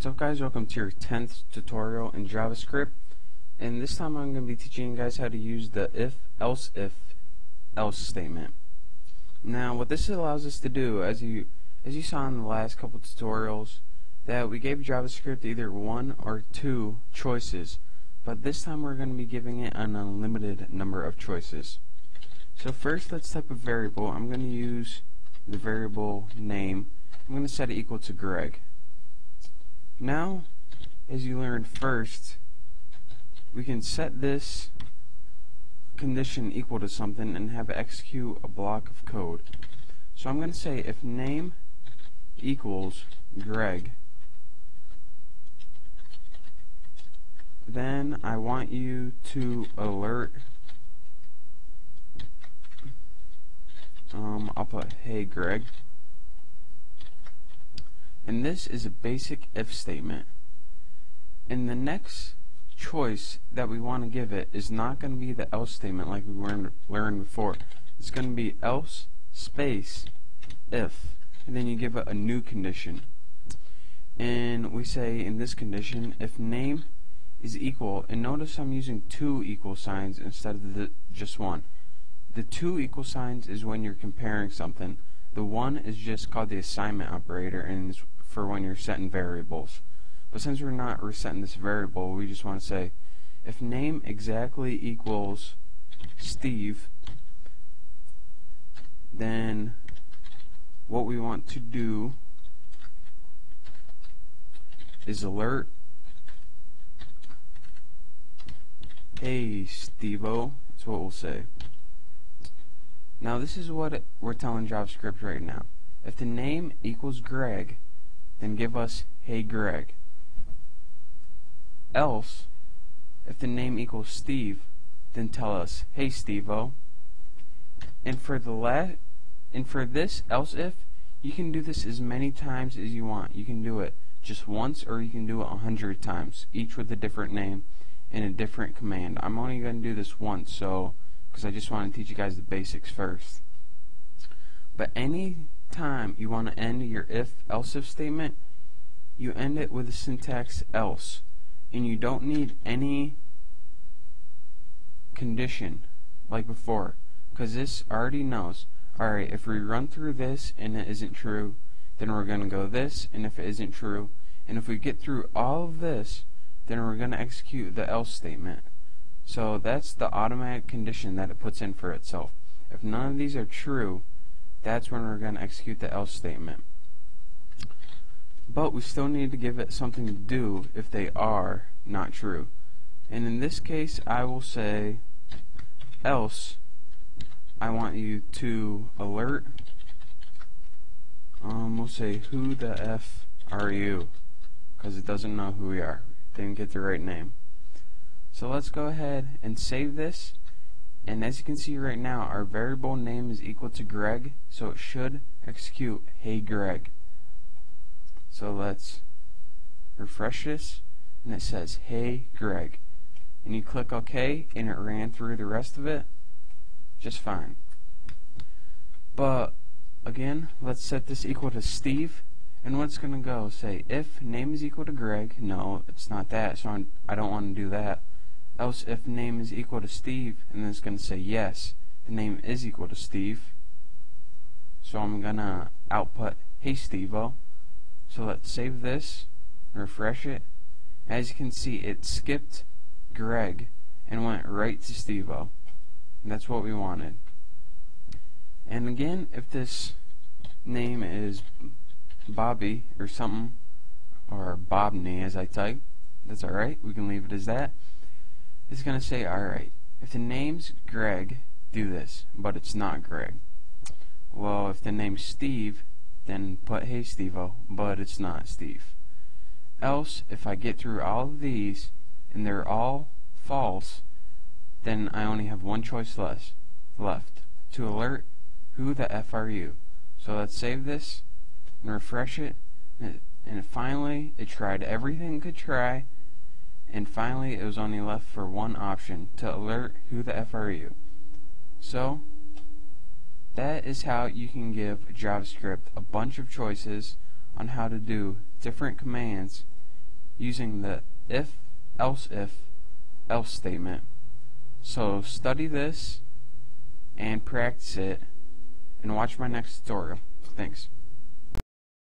What's up, guys? Welcome to your 10th tutorial in JavaScript, and this time I'm going to be teaching you guys how to use the if else statement. Now what this allows us to do, as you saw in the last couple tutorials, that we gave JavaScript either one or two choices, but this time we're going to be giving it an unlimited number of choices. So first, let's type a variable. I'm going to use the variable name. I'm going to set it equal to Greg. Now, as you learned first, we can set this condition equal to something and have it execute a block of code. So I'm going to say if name equals Greg, then I want you to alert, I'll put hey Greg. And this is a basic if statement. And the next choice that we want to give it is not going to be the else statement like we learned before. It's going to be else space if, and then you give it a new condition. And we say in this condition, if name is equal, and notice I'm using two equal signs instead of just one. The two equal signs is when you're comparing something. The one is just called the assignment operator, and is for when you're setting variables. But since we're not resetting this variable, we just want to say if name exactly equals Steve, then what we want to do is alert hey Steve-o. That's what we'll say. Now this is what we're telling JavaScript right now. If the name equals Greg, then give us hey Greg. Else, if the name equals Steve, then tell us hey Steve-o. And for this else if, you can do this as many times as you want. You can do it just once, or you can do it 100 times, each with a different name and a different command. I'm only going to do this once, because I just want to teach you guys the basics first. But any time you want to end your else if statement, you end it with the syntax else, and you don't need any condition like before, because this already knows, alright, if we run through this and it isn't true, then we're going to go this, and if it isn't true, and if we get through all of this, then we're going to execute the else statement. So that's the automatic condition that it puts in for itself. If none of these are true, that's when we're going to execute the else statement. But we still need to give it something to do if they are not true. And in this case, I will say else I want you to alert, we'll say who the F are you, because it doesn't know who we are. Didn't get the right name. So let's go ahead and save this, and as you can see right now, our variable name is equal to Greg, so it should execute hey Greg. So let's refresh this, and it says hey Greg, and you click OK, and it ran through the rest of it just fine. But again, let's set this equal to Steve, and what's going to go say if name is equal to Greg. No, it's not that, so I don't want to do that. Else if name is equal to Steve, and then it's going to say yes, the name is equal to Steve, so I'm going to output hey Steve-o. So let's save this, refresh it. As you can see, it skipped Greg and went right to Steve-o, and that's what we wanted. And again, if this name is Bobby or something, or Bobney as I type, that's alright, we can leave it as that. It's going to say, alright, if the name's Greg, do this, but it's not Greg. Well, if the name's Steve, then put hey Steve-o, but it's not Steve. Else, if I get through all of these and they're all false, then I only have one choice left, to alert who the F are you. So let's save this and refresh it, and finally it tried everything it could try, and finally it was only left for one option, to alert who the F are you. So that is how you can give JavaScript a bunch of choices on how to do different commands using the if, else statement. So study this and practice it and watch my next tutorial. Thanks.